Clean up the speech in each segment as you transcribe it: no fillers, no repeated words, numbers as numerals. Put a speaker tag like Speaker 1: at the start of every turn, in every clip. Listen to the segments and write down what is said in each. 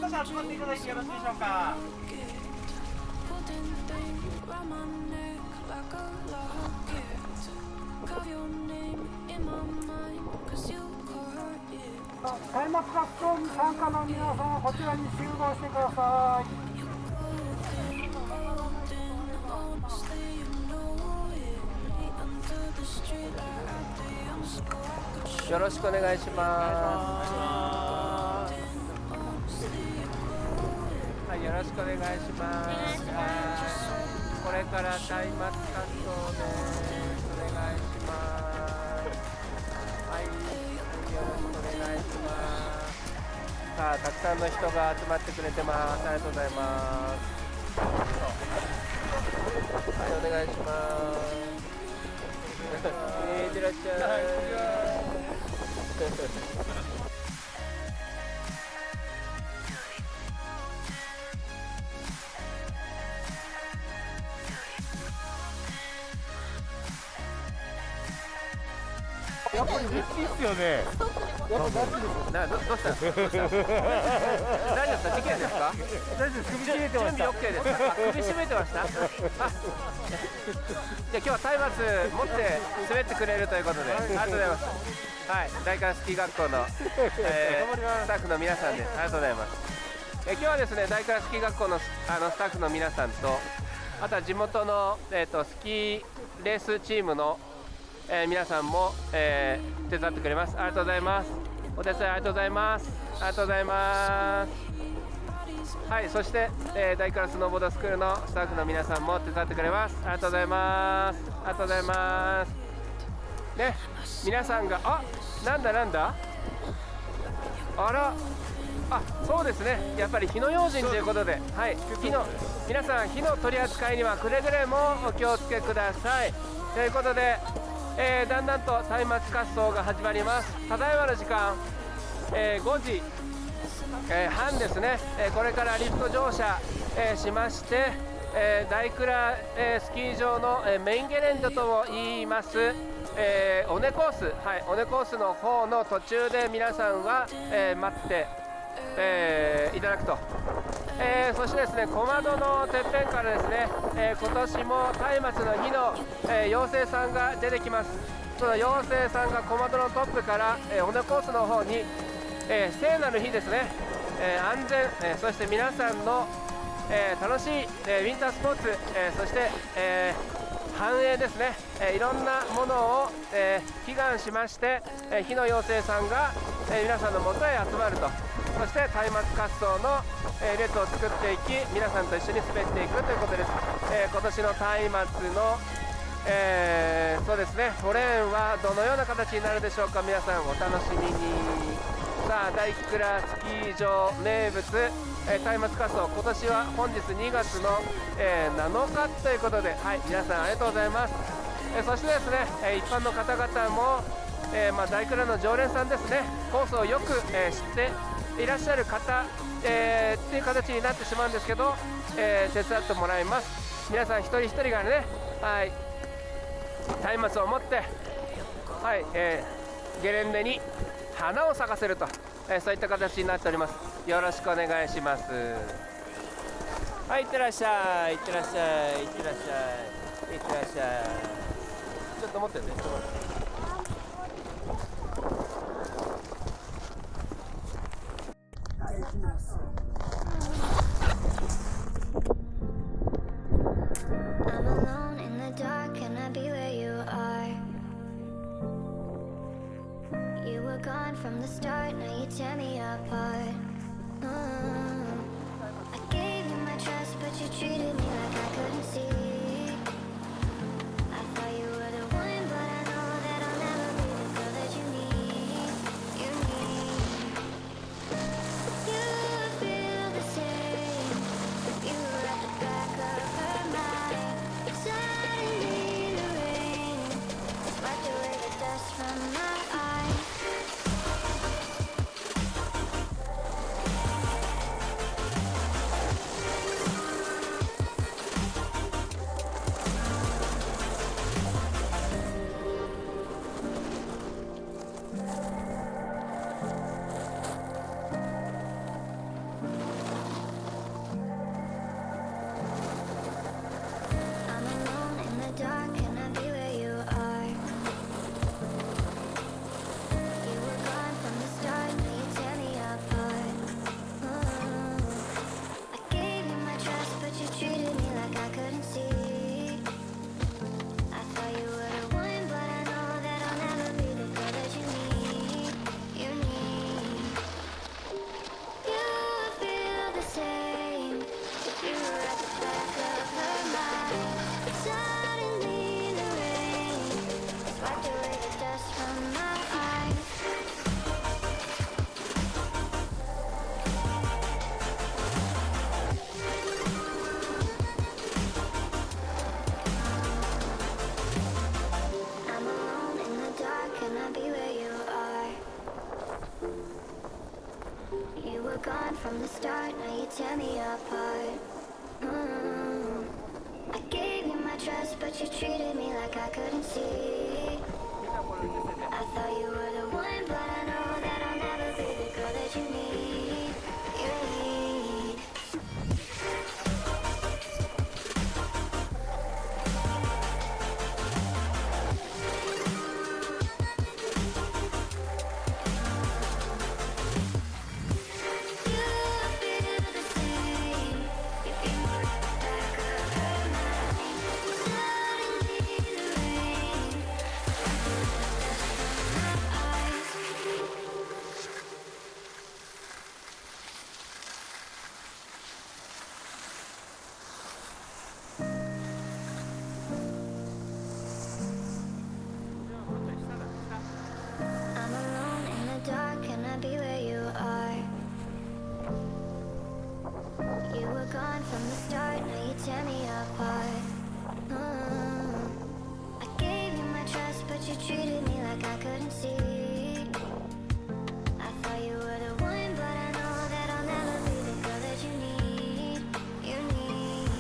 Speaker 1: 方集まっていただいてよろしいでしょうか。
Speaker 2: 松明滑走に参加の皆さんはこちらに集合してください。
Speaker 3: よろしくお願いします。はい、よろしくお願いします。これから松明滑走です。お願いします。はい、よろしくお願いします。さあ、たくさんの人が集まってくれてます。ありがとうございます。はい、お願いします。いってらっしゃい。
Speaker 2: やっぱり嬉しいっすよね。やっぱガチです。
Speaker 3: どうしたんですか。大丈夫ですか。事件ですか。
Speaker 2: 大丈夫です。首絞めてました。
Speaker 3: 準備 OK ですか。首絞めてました。じゃあ今日は松明持って滑ってくれるということで、ありがとうございます。はい、大観スキー学校の、スタッフの皆さんです。ありがとうございます。今日はですね、大観スキー学校のスタッフの皆さんと、あとは地元のスキーレースチームの皆さんも、手伝ってくれます。ありがとうございます。お手伝いありがとうございます。ありがとうございます。はい、そして、大クラスノーボードスクールのスタッフの皆さんも手伝ってくれます。ありがとうございます。ありがとうございます。ね、皆さんがなんだあら、そうですね、やっぱり火の用心ということで、はい、皆さん火の取り扱いにはくれぐれもお気をつけくださいということで、だんだんと松明滑走が始まります。ただいまの時間、5時、半ですね。これからリフト乗車、しまして、大倉、スキー場の、メインゲレンデとも言います、尾根コース、はい、尾根コースの方の途中で皆さんは、待って、いただくと。そしてですね、小窓のてっぺんからですね、今年も松明の日の、妖精さんが出てきます。その妖精さんが小窓のトップから、尾根コースの方に、聖なる日ですね、安全、そして皆さんの、楽しい、ウィンタースポーツ、そして、繁栄ですね、いろんなものを、祈願しまして、火の妖精さんが、皆さんのもとへ集まると。そして松明滑走の、列を作っていき、皆さんと一緒に滑っていくということです。今年の松明の、そうですね、トレーンはどのような形になるでしょうか。皆さんお楽しみに。さあ、大倉スキー場名物、松明滑走、今年は本日2月の、7日ということで、はい、皆さんありがとうございます。そしてですね、一般の方々も、大倉の常連さんですね、コースをよく、知っていらっしゃる方、っていう形になってしまうんですけど、手伝ってもらいます。皆さん一人一人がね、はい、松明を持って、はい、ゲレンデに花を咲かせると、そういった形になっております。よろしくお願いします。はい、いってらっしゃい、いってらっしゃい、いってらっしゃい、いってらっしゃい。ちょっと持ってね。
Speaker 4: Gone from the start, now you tear me apart. I gave you my trust, but you treated me like I couldn't see. I thought you were the one, but I know that I'll never be the girl that you need. You need. You feel the same. You were at the back of her mind. Suddenly the rain wiped away the dust from my eyes. dust from my eyes. I'm alone in the dark, can I be where you are? You were gone from the start, now you tear me apart. I gave you my trust, but you treated me like I couldn't see. I thought you were the one, but I know that I'll never be the girl that you need. You need. I'm alone in the dark, can I be where you are? You were gone from the start, now you tear me apart. I gave you my trust, but you treated me like I couldn't see. I thought you were the one, but I know that I'll never be the girl that you need. You need.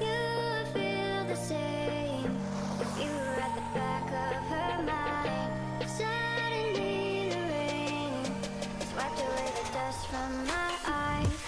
Speaker 4: You would feel the same if you were at the back of her mind. Suddenly the rain swept away the dust from my eyes.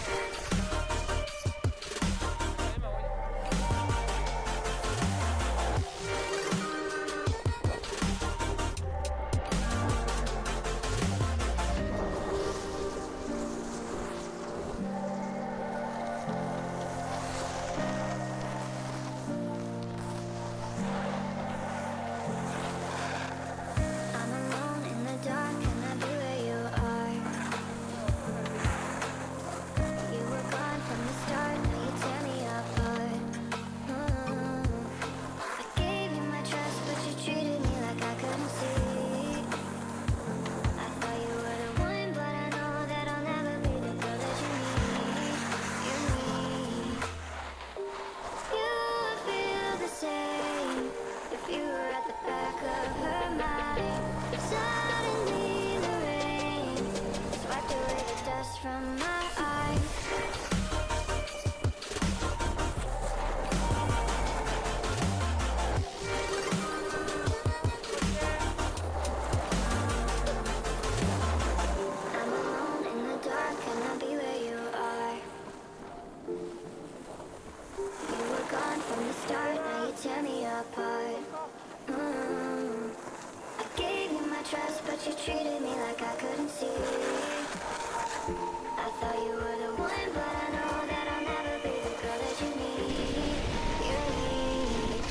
Speaker 4: I'm alone in the dark, can I be where you are? You were gone from the start, now you tear me apart. I gave you my trust, but you treated me like I couldn't see. I thought you were the one, but I know that I'll never be the girl that you need. You need. You would feel the same if you were at the back of her mind. Suddenly the rain swept away the dust from my eyes. I'm alone in the dark, can I be where you are? You were gone from the start, now you tear me apart. I gave you my trust, but you treated me like I couldn't see. I thought you were the one, but I know that I'll never be the girl that you need. You need.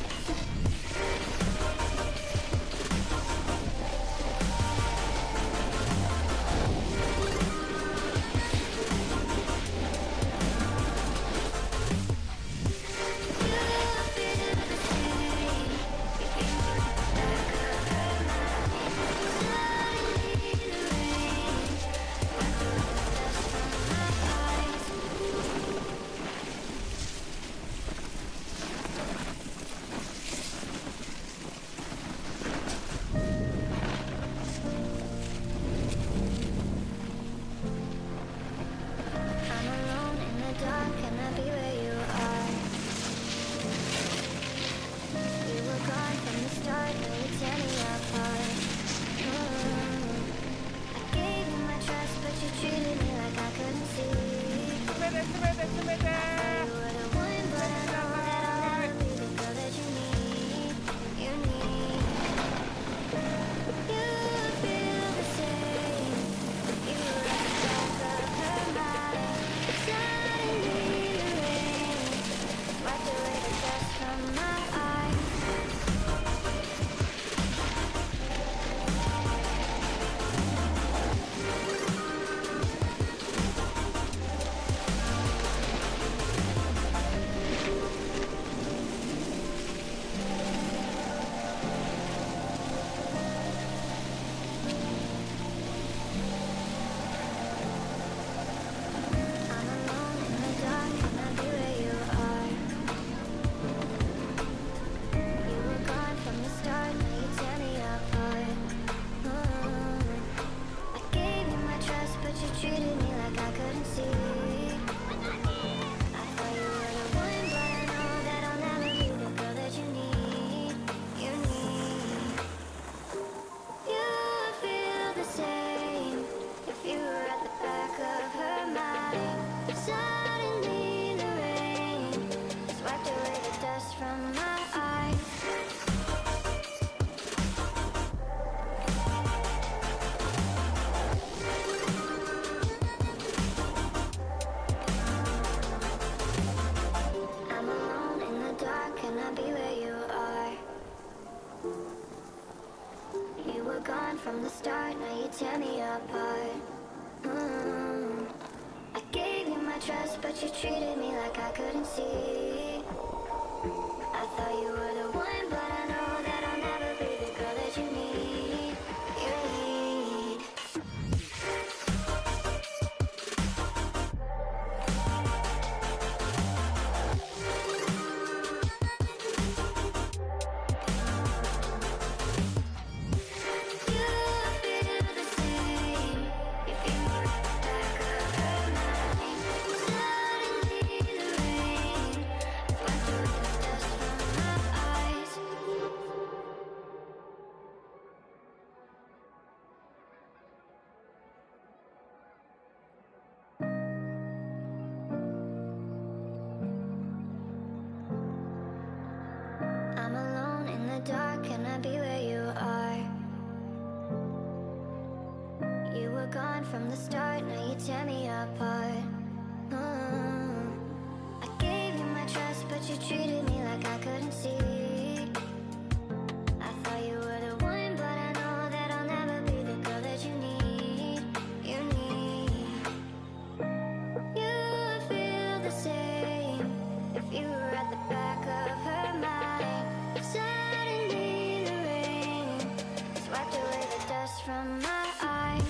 Speaker 4: I'm alone in the dark, can I be where you are? You were gone from the start, now you tear me apart. I gave you my trust, but you treated me like I couldn't see. I thought you were the one, but I know that I'll never be the girl that you need. You need. You would feel the same if you were at the back of her mind. Suddenly the rain wiped away the dust from my eyes. from the start, now you tear me apart. I gave you my trust, but you treated me like I couldn't see. I thought you were the one, but I know that I'll never be the girl that you need. You need. I'm alone in the dark, can I be where you are? You were gone from the start, now you tear me apart. I gave you my trust, but you treated me like I couldn't see. I thought you were the one, but I know that I'll never be the girl that you need. You need. You would feel the same if you were at the back of her mind. Suddenly the rain has wiped away the dust from my eyes.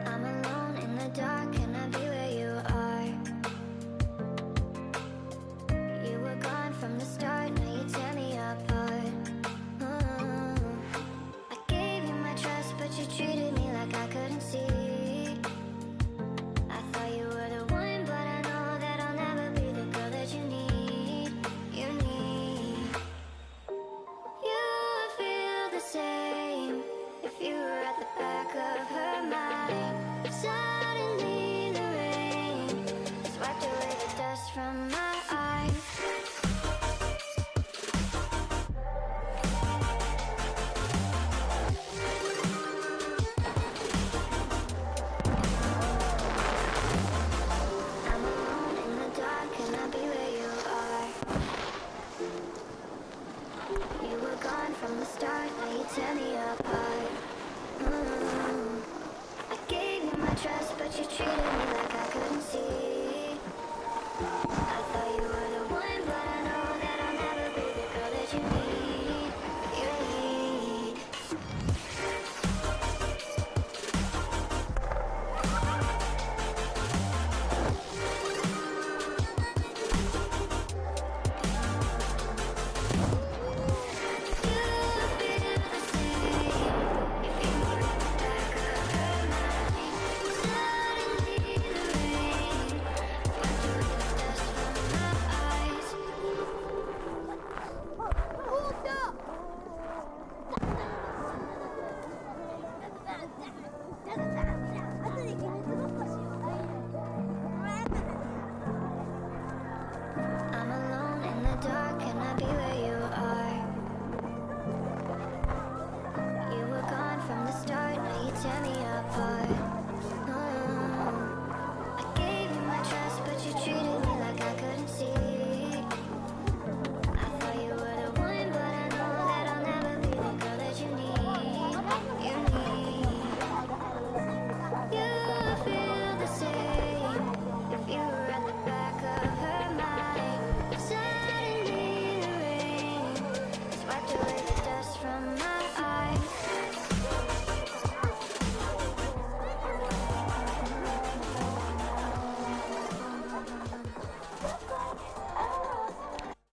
Speaker 4: I'm alone in the dark, can I be where you are? You were gone from the start, now you tear me apart. I gave you my trust, but you treated me like I couldn't see. I thought you were the one, but I know that I'll never be the girl that you need. You need. You would feel the same if you were at the back of her mind. Suddenly the rain has wiped away the dust from